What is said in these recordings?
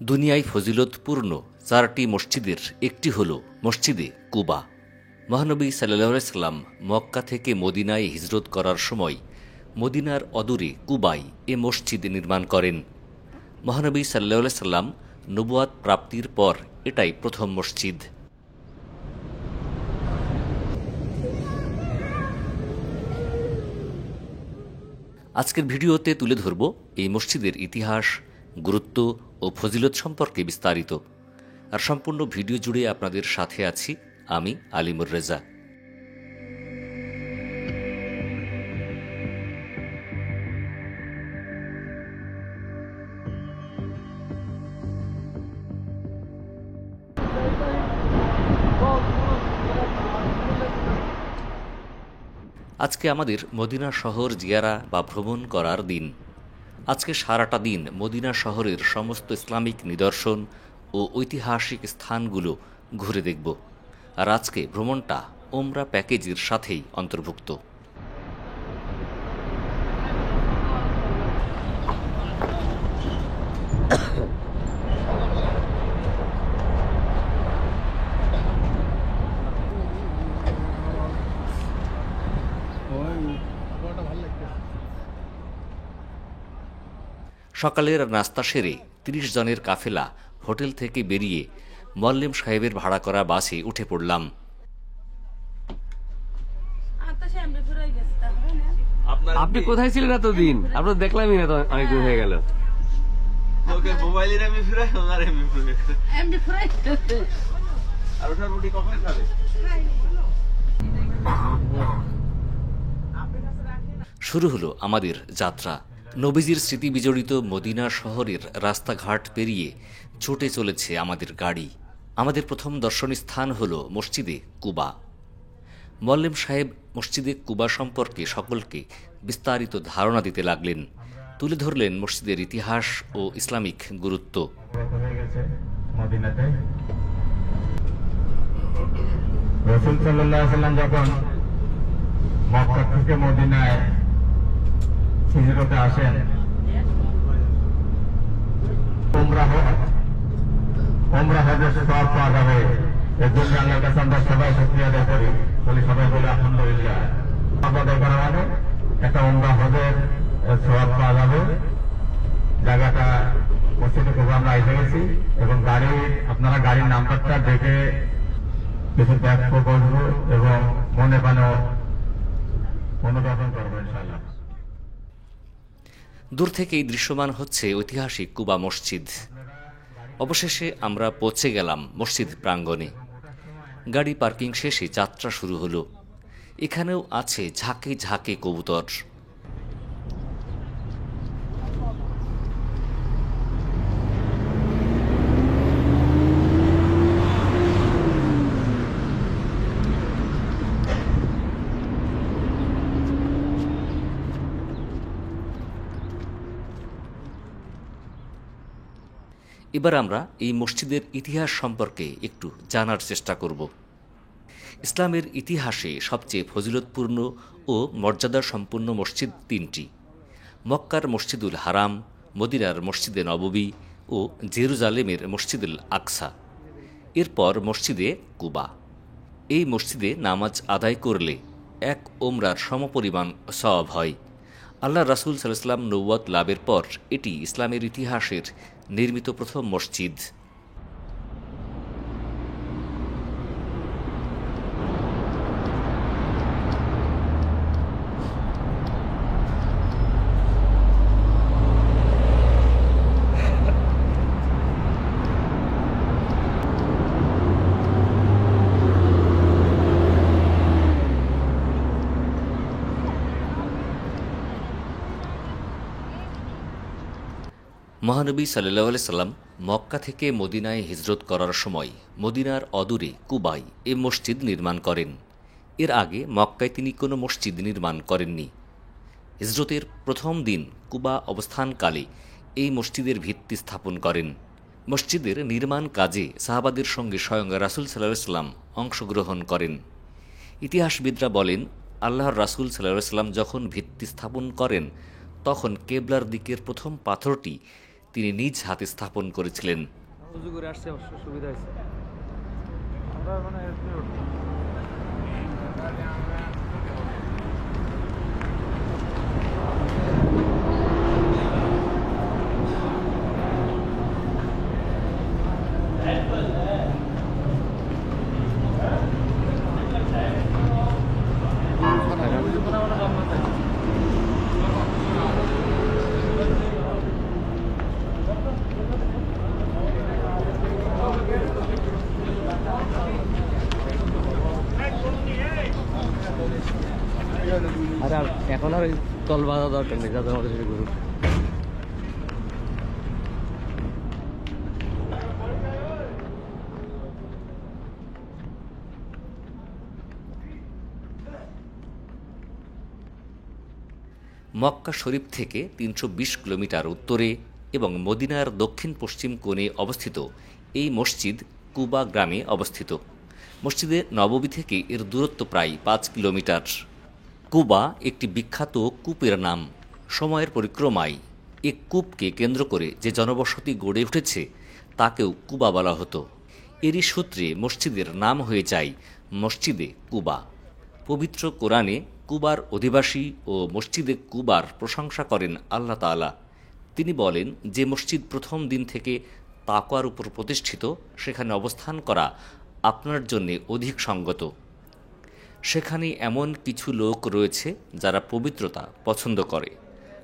দুনিয়ায় ফজিলতপূর্ণ চারটি মসজিদের একটি হল মসজিদে কুবা। মহানবী সাল্লাল্লাহু আলাইহি সাল্লাম মক্কা থেকে মদিনায় হিজরত করার সময় মদিনার অদূরে কুবায় এ মসজিদ নির্মাণ করেন। মহানবী সাল্লাল্লাহু আলাইহি সাল্লাম নবুয়াত প্রাপ্তির পর এটাই প্রথম মসজিদ। আজকের ভিডিওতে তুলে ধরব এই মসজিদের ইতিহাস, গুরুত্ব ও ফজিলত সম্পর্কে বিস্তারিত। আর সম্পূর্ণ ভিডিও জুড়ে আপনাদের সাথে আছি আমি আলিমুর রেজা। আজকে আমাদের মদিনা শহর জিয়ারা বা ভ্রমণ করার দিন। আজকে সারাটা দিন মদিনা শহরের সমস্ত ইসলামিক নিদর্শন ও ঐতিহাসিক স্থানগুলো ঘুরে দেখব। আর আজকে ভ্রমণটা ওমরা প্যাকেজের সাথেই অন্তর্ভুক্ত। সকালের নাস্তা সেরে ৩০ জনের কাফেলা হোটেল থেকে বেরিয়ে মোয়াল্লেম সাহেবের ভাড়া করা বাসে উঠে পড়লাম। আপনি কোথায় ছিলেন এতদিন? আপনার দেখলামই না তো, অনেকদিন হয়ে গেল। শুরু হলো আমাদের যাত্রা। নবীজির স্মৃতি বিজড়িত মদিনা শহরের রাস্তাঘাট পেরিয়ে ছুটে চলেছে আমাদের গাড়ি। আমাদের প্রথম দর্শনীয় স্থান হল মসজিদে কুবা। মোয়াল্লেম সাহেব মসজিদে কুবা সম্পর্কে সকলকে বিস্তারিত ধারণা দিতে লাগলেন। তুলে ধরলেন মসজিদের ইতিহাস ও ইসলামিক গুরুত্ব। রাসূল সাল্লাল্লাহু আলাইহি ওয়াসাল্লাম যখন মক্কা থেকে মদিনায় হিজরতে আসেন, উমরা হজের সওয়াব পাওয়া যাবে। এর জন্য আল্লাহর কাছে আমরা সবাই শুকরিয়া আদায় করি। সবাই বলে আলহামদুলিল্লাহ। আদায় করা মানে একটা উমরা হজের সওয়াব পাওয়া যাবে। জায়গাটা মসজিদে কুবা আমরা এসে গেছি এবং আপনারা গাড়ির নাম্বারটা দেখে কিছু ব্যাখ্যা করবো এবং মনে প্রাণে অনুধাবন করবো ইনশাআল্লাহ। দূর থেকেই দৃশ্যমান হচ্ছে ঐতিহাসিক কুবা মসজিদ। অবশেষে আমরা পৌঁছে গেলাম মসজিদ প্রাঙ্গণে। গাড়ি পার্কিং শেষে যাত্রা শুরু হলো। এখানেও আছে ঝাঁকে ঝাঁকে কবুতর। এবার আমরা এই মসজিদের ইতিহাস সম্পর্কে একটু জানার চেষ্টা করব। ইসলামের ইতিহাসে সবচেয়ে ফজিলতপূর্ণ ও মর্যাদা সম্পন্ন মসজিদ তিনটি: মক্কার মসজিদুল হারাম, মদিনার মসজিদে নববী ও জেরুজালেমের মসজিদুল আকসা। এরপর মসজিদে কুবা। এই মসজিদে নামাজ আদায় করলে এক ওমরার সমপরিমাণ সওয়াব হয়। আল্লাহ রাসূল সাল্লাল্লাহু আলাইহি ওয়াসাল্লাম নবুয়ত লাভের পর এটি ইসলামের ইতিহাসের নির্মিত প্রথম মসজিদ। মহানবী সাল্লাল্লাহু আলাইহি সাল্লাম মক্কা থেকে মদিনায় হিজরত করার সময় মদিনার অদূরে কুবায় এ মসজিদ নির্মাণ করেন। এর আগে মক্কায় তিনি কোনো মসজিদ নির্মাণ করেননি। হিজরতের প্রথম দিন কুবা অবস্থানকালে এই মসজিদের ভিত্তি স্থাপন করেন। মসজিদের নির্মাণ কাজে সাহাবাদের সঙ্গে স্বয়ং রাসূল সাল্লাল্লাহু আলাইহি সাল্লাম অংশগ্রহণ করেন। ইতিহাসবিদরা বলেন, আল্লাহর রাসূল সাল্লাল্লাহু আলাইহি সাল্লাম যখন ভিত্তি স্থাপন করেন তখন কেবলার দিকের প্রথম পাথরটি তিনি নিজ হাতে স্থাপন করেছিলেন। উজু করে আসছে, অবশ্য সুবিধা হয়েছে। আরে এখন আর তল বাঁধা দরকার নেই, যাদের আমাদের সাথে ঘুরুক। মক্কা শরীফ থেকে ৩২০ কিলোমিটার উত্তরে এবং মদিনার দক্ষিণ পশ্চিম কোণে অবস্থিত এই মসজিদ কুবা গ্রামে অবস্থিত। মসজিদে নববী থেকে এর দূরত্ব প্রায় ৫ কিলোমিটার। কুবা একটি বিখ্যাত কূপের নাম। সময়ের পরিক্রমায় এ কূপকে কেন্দ্র করে যে জনবসতি গড়ে উঠেছে তাকেও কুবা বলা হতো। এরই সূত্রে মসজিদের নাম হয়ে যায় মসজিদে কুবা। পবিত্র কোরআনে কুবার অধিবাসী ও মসজিদে কুবার প্রশংসা করেন আল্লাহ তাআলা। তিনি বলেন, যে মসজিদ প্রথম দিন থেকে তাকওয়ার উপর প্রতিষ্ঠিত, সেখানে অবস্থান করা আপনার জন্য অধিক সঙ্গত। সেখানে এমন কিছু লোক রয়েছে যারা পবিত্রতা পছন্দ করে,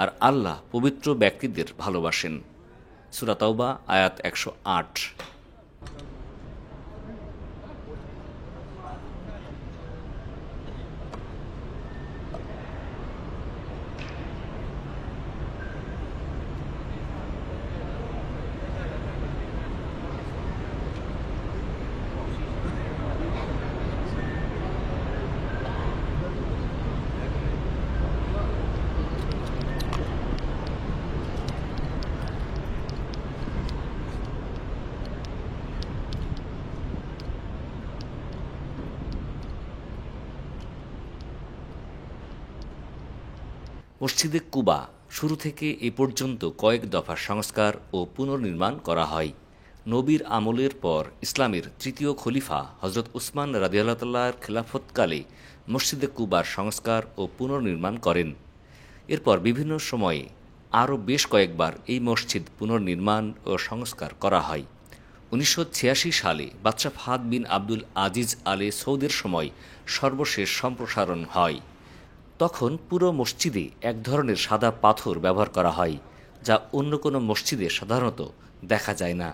আর আল্লাহ পবিত্র ব্যক্তিদের ভালোবাসেন। সূরা তাওবা আয়াত ১০৮। মসজিদে কুবা শুরু থেকে এ পর্যন্ত কয়েক দফা সংস্কার ও পুনর্নির্মাণ করা হয়। নবীর আমলের পর ইসলামের তৃতীয় খলিফা হজরত উসমান রাদিয়াল্লাহু তাআলার খেলাফতকালে মসজিদে কুবার সংস্কার ও পুনর্নির্মাণ করেন। এরপর বিভিন্ন সময়ে আরও বেশ কয়েকবার এই মসজিদ পুনর্নির্মাণ ও সংস্কার করা হয়। ১৯৮৬ সালে বাদশাহ ফাহাদ বিন আব্দুল আজিজ আলে সৌদের সময় সর্বশেষ সম্প্রসারণ হয়। তখন পুরো মসজিদে এক ধরনের সাদা পাথর ব্যবহার করা হয়, যা অন্য কোনো মসজিদে সাধারণত দেখা যায় না।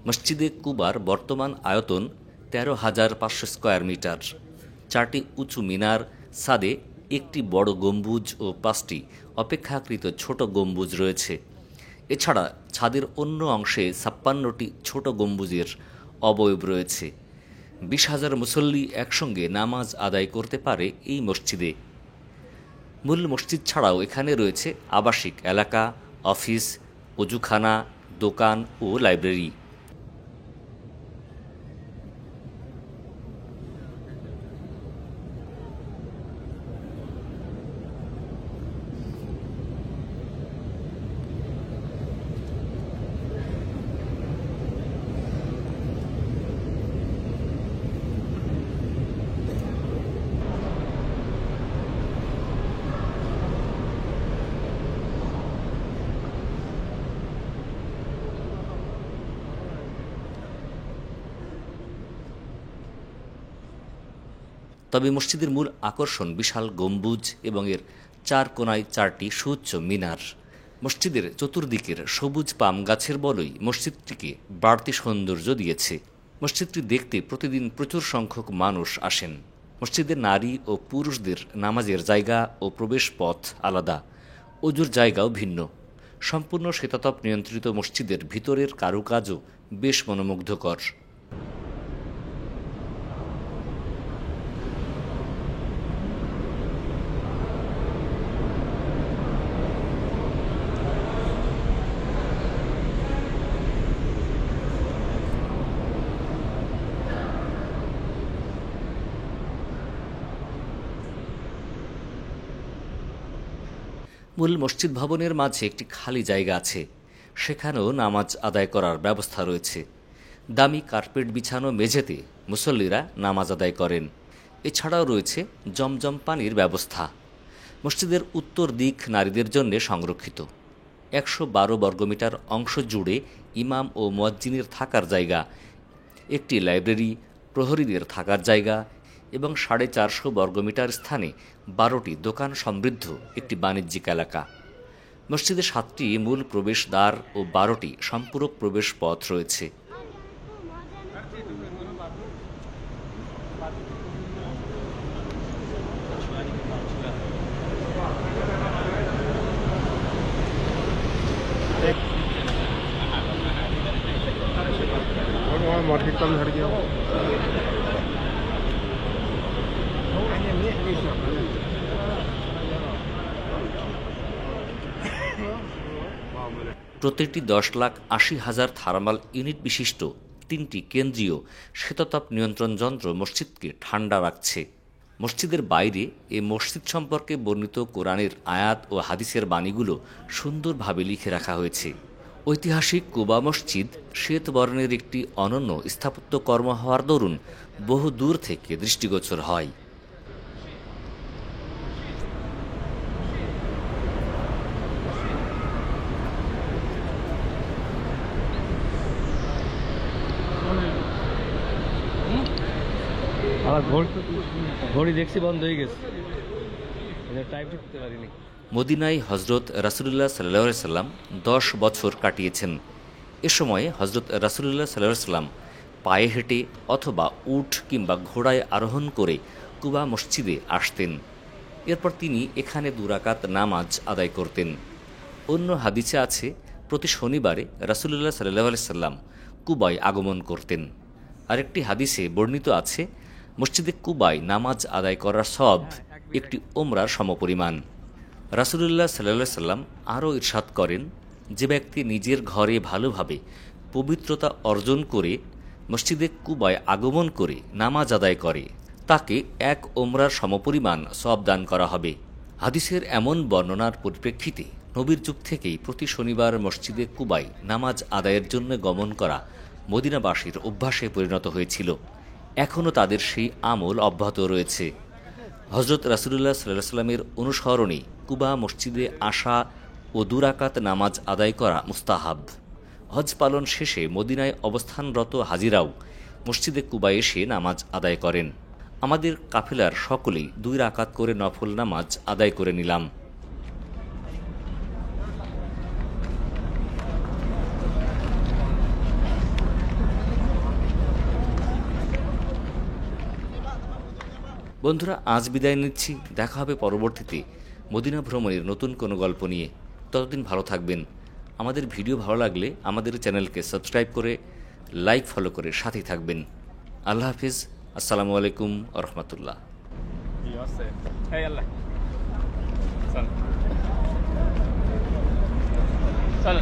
মসজিদে কুবার বর্তমান আয়তন ১৩,৫০০ স্কয়ার মিটার। ৪টি উঁচু মিনার, ছাদে একটি বড় গম্বুজ ও ৫টি অপেক্ষাকৃত ছোট গম্বুজ রয়েছে। এছাড়া ছাদের অন্য অংশে ৫৬টি ছোট গম্বুজের অবয়ব রয়েছে। ২০,০০০ মুসল্লি একসঙ্গে নামাজ আদায় করতে পারে এই মসজিদে। মূল মসজিদ ছাড়াও এখানে রয়েছে আবাসিক এলাকা, অফিস, অজুখানা, দোকান ও লাইব্রেরি। তবে মসজিদের মূল আকর্ষণ বিশাল গম্বুজ এবং এর চার কোনায় ৪টি সুউচ্চ মিনার। মসজিদের চতুর্দিকের সবুজ পাম গাছের বলই মসজিদটিকে বাড়তি সৌন্দর্য দিয়েছে। মসজিদটি দেখতে প্রতিদিন প্রচুর সংখ্যক মানুষ আসেন। মসজিদে নারী ও পুরুষদের নামাজের জায়গা ও প্রবেশ পথ আলাদা, অজুর জায়গাও ভিন্ন। সম্পূর্ণ শীতাতপ নিয়ন্ত্রিত মসজিদের ভিতরের কারুকাজও বেশ মনোমুগ্ধকর। মূল মসজিদ ভবনের মাঝে একটি খালি জায়গা আছে, সেখানেও নামাজ আদায় করার ব্যবস্থা রয়েছে। দামি কার্পেট বিছানো মেঝেতে মুসল্লিরা নামাজ আদায় করেন। এছাড়াও রয়েছে জমজম পানির ব্যবস্থা। মসজিদের উত্তর দিক নারীদের জন্য সংরক্ষিত। 112 বর্গমিটার অংশ জুড়ে ইমাম ও মুয়াজ্জিনের থাকার জায়গা, একটি লাইব্রেরি, প্রহরীদের থাকার জায়গা এবং 450 বর্গমিটার স্থানে 12টি দোকান সমৃদ্ধ একটি বাণিজ্যিক এলাকা। মসজিদে 7টি মূল প্রবেশদ্বার ও 12টি সম্পূরক প্রবেশ পথ রয়েছে। मार्केट कम झड़ गया। প্রতিটি 10,80,000 থার্মাল ইউনিট বিশিষ্ট 3টি কেন্দ্রীয় শীতাতপ নিয়ন্ত্রণ যন্ত্র মসজিদকে ঠান্ডা রাখছে। মসজিদের বাইরে এ মসজিদ সম্পর্কে বর্ণিত কোরআনের আয়াত ও হাদিসের বাণীগুলো সুন্দরভাবে লিখে রাখা হয়েছে। ঐতিহাসিক কুবা মসজিদ শ্বেত বর্ণের একটি অনন্য স্থাপত্য কর্ম হওয়ার দরুন বহু দূর থেকে দৃষ্টিগোচর হয়। আবার ঘড়ি দেখছি বন্ধ হয়ে গেছে, টাইম করতে পারিনি। মদিনায় হজরত রাসূলুল্লাহ সাল্লাল্লাহু আলাইহি সাল্লাম 10 বছর কাটিয়েছেন। এ সময়ে হজরত রাসূলুল্লাহ সাল্লাল্লাহু আলাইহি সাল্লাম পায়ে হেঁটে অথবা উট কিংবা ঘোড়ায় আরোহণ করে কুবা মসজিদে আসতেন। এরপর তিনি এখানে 2 রাকাত নামাজ আদায় করতেন। অন্য হাদিসে আছে প্রতি শনিবারে রাসূলুল্লাহ সাল্লাল্লাহু আলাইহি সাল্লাম কুবায় আগমন করতেন। আরেকটি হাদিসে বর্ণিত আছে মসজিদে কুবায় নামাজ আদায় করার সওয়াব একটি উমরার সমপরিমাণ। রাসূলুল্লাহ সাল্লাল্লাহু আলাইহি সাল্লাম আরও ইরশাদ করেন, যে ব্যক্তি নিজের ঘরে ভালোভাবে পবিত্রতা অর্জন করে মসজিদে কুবায় আগমন করে নামাজ আদায় করে তাকে 1 উমরার সমপরিমাণ সওয়াব দান করা হবে। হাদিসের এমন বর্ণনার পরিপ্রেক্ষিতে নবীর যুগ থেকেই প্রতি শনিবার মসজিদে কুবায় নামাজ আদায়ের জন্য গমন করা মদিনাবাসীর অভ্যাসে পরিণত হয়েছিল। এখনও তাদের সেই আমল অব্যাহত রয়েছে। হজরত রাসূলুল্লাহ সাল্লাল্লাহু আলাইহি সাল্লামের অনুসরণে কুবা মসজিদে আসা ও 2 রাকাত নামাজ আদায় করা মুস্তাহাব। হজ পালন শেষে মদিনায় অবস্থানরত হাজিরাও মসজিদে কুবায় এসে নামাজ আদায় করেন। আমাদের কাফেলার সকলেই 2 রাকাত করে নফল নামাজ আদায় করে নিলাম। বন্ধুরা, আজ বিদায় নিচ্ছি। দেখা হবে পরবর্তীতে মদিনা ভ্রমণের নতুন কোনো গল্প নিয়ে। ততদিন ভালো থাকবেন। আমাদের ভিডিও ভালো লাগলে আমাদের চ্যানেলকে সাবস্ক্রাইব করে লাইক ফলো করে সাথেই থাকবেন। আল্লাহ হাফিজ। আসসালামু আলাইকুম ওয়া রাহমাতুল্লাহ। চল